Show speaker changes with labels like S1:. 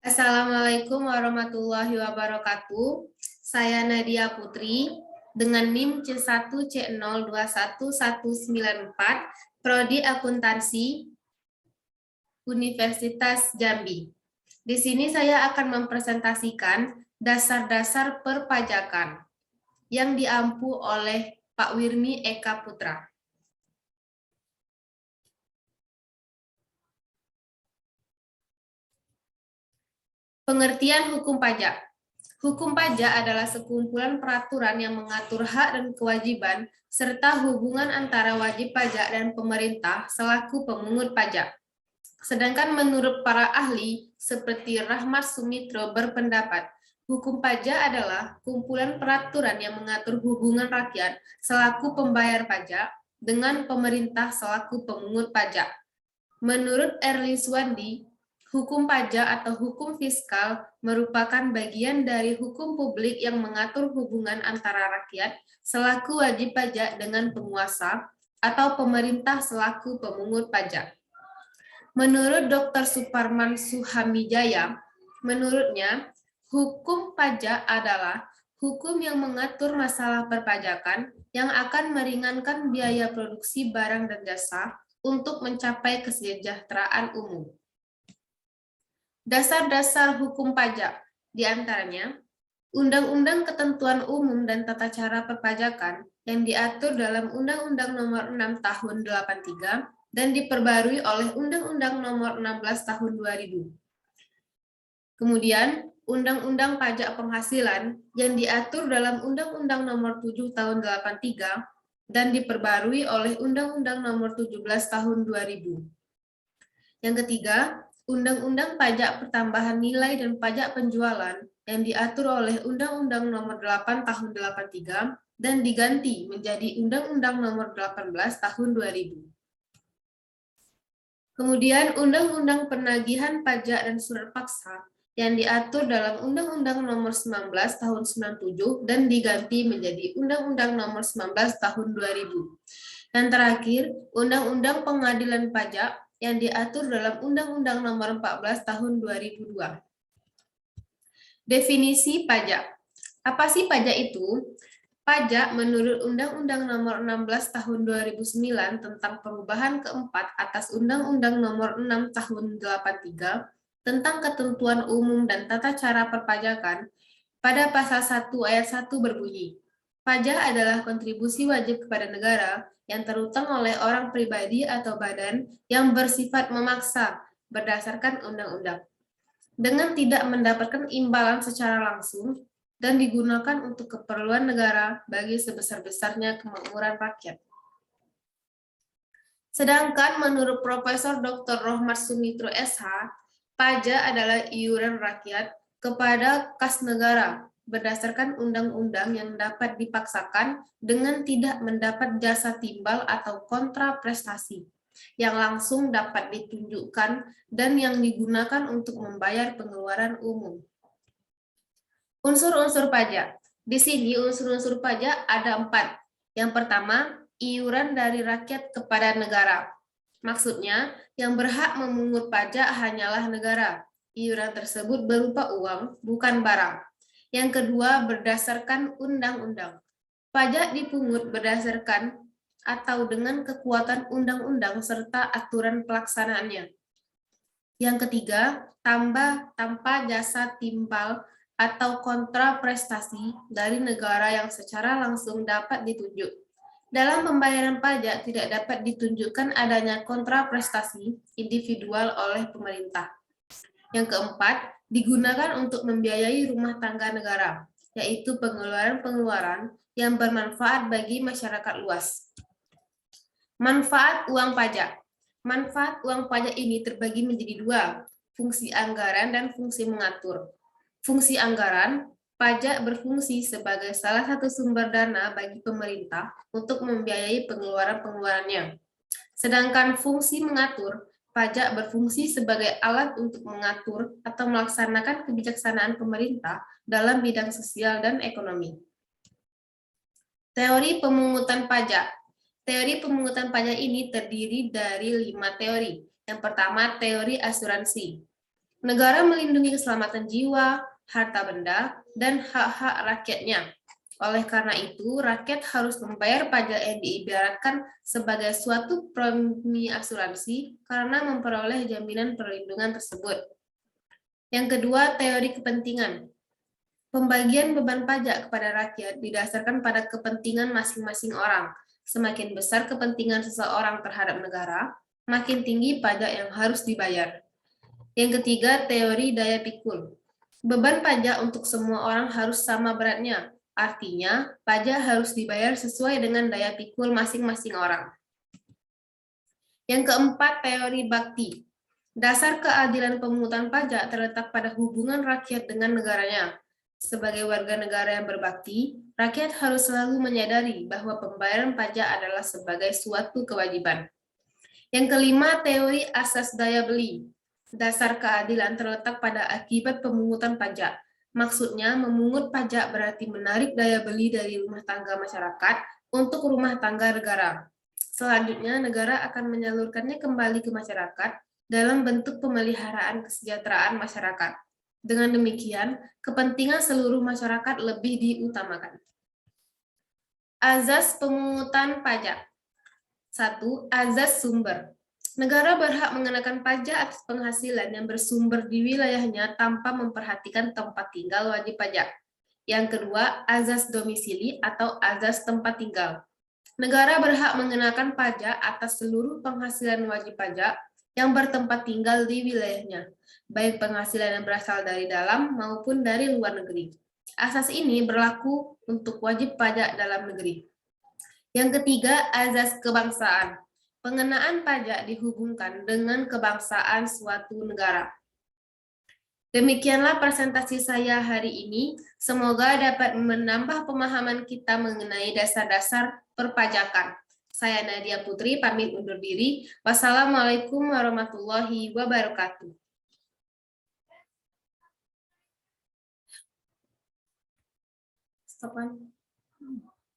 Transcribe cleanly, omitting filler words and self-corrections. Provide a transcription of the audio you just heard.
S1: Assalamualaikum warahmatullahi wabarakatuh. Saya Nadia Putri dengan NIM C1C021194 Prodi Akuntansi Universitas Jambi. Di sini saya akan mempresentasikan dasar-dasar perpajakan yang diampu oleh Pak Wirmi Eka Putra. Pengertian hukum pajak. Hukum pajak adalah sekumpulan peraturan yang mengatur hak dan kewajiban serta hubungan antara wajib pajak dan pemerintah selaku pemungut pajak. Sedangkan menurut para ahli seperti Rahmat Sumitro berpendapat, hukum pajak adalah kumpulan peraturan yang mengatur hubungan rakyat selaku pembayar pajak dengan pemerintah selaku pemungut pajak. Menurut Erli Swandi, hukum pajak atau hukum fiskal merupakan bagian dari hukum publik yang mengatur hubungan antara rakyat selaku wajib pajak dengan penguasa atau pemerintah selaku pemungut pajak. Menurut Dr. Suparman Suhamijaya, menurutnya, hukum pajak adalah hukum yang mengatur masalah perpajakan yang akan meringankan biaya produksi barang dan jasa untuk mencapai kesejahteraan umum. Dasar-dasar hukum pajak, diantaranya Undang-Undang Ketentuan Umum dan Tata Cara Perpajakan yang diatur dalam Undang-Undang Nomor 6 Tahun 83 dan diperbarui oleh Undang-Undang Nomor 16 Tahun 2000. Kemudian, Undang-Undang Pajak Penghasilan yang diatur dalam Undang-Undang Nomor 7 Tahun 83 dan diperbarui oleh Undang-Undang Nomor 17 Tahun 2000. Yang ketiga, Undang-Undang Pajak Pertambahan Nilai dan Pajak Penjualan yang diatur oleh Undang-Undang Nomor 8 Tahun 83 dan diganti menjadi Undang-Undang Nomor 18 Tahun 2000. Kemudian Undang-Undang Penagihan Pajak dan Surat Paksa yang diatur dalam Undang-Undang Nomor 19 Tahun 97 dan diganti menjadi Undang-Undang Nomor 19 Tahun 2000. Dan terakhir, Undang-Undang Pengadilan Pajak yang diatur dalam Undang-Undang Nomor 14 Tahun 2002. Definisi pajak. Apa sih pajak itu? Pajak menurut Undang-Undang Nomor 16 Tahun 2009 tentang perubahan keempat atas Undang-Undang Nomor 6 Tahun 83 tentang ketentuan umum dan tata cara perpajakan, pada pasal 1 ayat 1 berbunyi, pajak adalah kontribusi wajib kepada negara yang terutang oleh orang pribadi atau badan yang bersifat memaksa berdasarkan undang-undang, dengan tidak mendapatkan imbalan secara langsung dan digunakan untuk keperluan negara bagi sebesar-besarnya kemakmuran rakyat. Sedangkan menurut Profesor Dr. Rohmat Sumitro SH, pajak adalah iuran rakyat kepada kas negara berdasarkan undang-undang yang dapat dipaksakan dengan tidak mendapat jasa timbal atau kontra prestasi, yang langsung dapat ditunjukkan dan yang digunakan untuk membayar pengeluaran umum. Unsur-unsur pajak. Di sini unsur-unsur pajak ada 4. Yang pertama, iuran dari rakyat kepada negara. Maksudnya, yang berhak memungut pajak hanyalah negara. Iuran tersebut berupa uang, bukan barang. Yang kedua, berdasarkan undang-undang. Pajak dipungut berdasarkan atau dengan kekuatan undang-undang serta aturan pelaksanaannya. Yang ketiga, tanpa jasa timbal atau kontra prestasi dari negara yang secara langsung dapat ditunjuk. Dalam pembayaran pajak tidak dapat ditunjukkan adanya kontra prestasi individual oleh pemerintah. Yang keempat, digunakan untuk membiayai rumah tangga negara, yaitu pengeluaran-pengeluaran yang bermanfaat bagi masyarakat luas. Manfaat uang pajak. Manfaat uang pajak ini terbagi menjadi 2, fungsi anggaran dan fungsi mengatur. Fungsi anggaran, pajak berfungsi sebagai salah satu sumber dana bagi pemerintah untuk membiayai pengeluaran-pengeluarannya. Sedangkan fungsi mengatur, pajak berfungsi sebagai alat untuk mengatur atau melaksanakan kebijaksanaan pemerintah dalam bidang sosial dan ekonomi. Teori pemungutan pajak. Teori pemungutan pajak ini terdiri dari 5 teori. Yang pertama, teori asuransi. Negara melindungi keselamatan jiwa, harta benda, dan hak-hak rakyatnya. Oleh karena itu, rakyat harus membayar pajak yang diibaratkan sebagai suatu premi asuransi karena memperoleh jaminan perlindungan tersebut. Yang kedua, teori kepentingan. Pembagian beban pajak kepada rakyat didasarkan pada kepentingan masing-masing orang. Semakin besar kepentingan seseorang terhadap negara, makin tinggi pajak yang harus dibayar. Yang ketiga, teori daya pikul. Beban pajak untuk semua orang harus sama beratnya. Artinya, pajak harus dibayar sesuai dengan daya pikul masing-masing orang. Yang keempat, teori bakti. Dasar keadilan pemungutan pajak terletak pada hubungan rakyat dengan negaranya. Sebagai warga negara yang berbakti, rakyat harus selalu menyadari bahwa pembayaran pajak adalah sebagai suatu kewajiban. Yang kelima, teori asas daya beli. Dasar keadilan terletak pada akibat pemungutan pajak. Maksudnya, memungut pajak berarti menarik daya beli dari rumah tangga masyarakat untuk rumah tangga negara. Selanjutnya, negara akan menyalurkannya kembali ke masyarakat dalam bentuk pemeliharaan kesejahteraan masyarakat. Dengan demikian, kepentingan seluruh masyarakat lebih diutamakan. Azas pemungutan pajak. 1. Azas sumber. Negara berhak mengenakan pajak atas penghasilan yang bersumber di wilayahnya tanpa memperhatikan tempat tinggal wajib pajak. Yang kedua, azas domisili atau azas tempat tinggal. Negara berhak mengenakan pajak atas seluruh penghasilan wajib pajak yang bertempat tinggal di wilayahnya, baik penghasilan yang berasal dari dalam maupun dari luar negeri. Asas ini berlaku untuk wajib pajak dalam negeri. Yang ketiga, azas kebangsaan. Pengenaan pajak dihubungkan dengan kebangsaan suatu negara. Demikianlah presentasi saya hari ini. Semoga dapat menambah pemahaman kita mengenai dasar-dasar perpajakan. Saya Nadia Putri, pamit undur diri. Wassalamualaikum warahmatullahi wabarakatuh. Stop.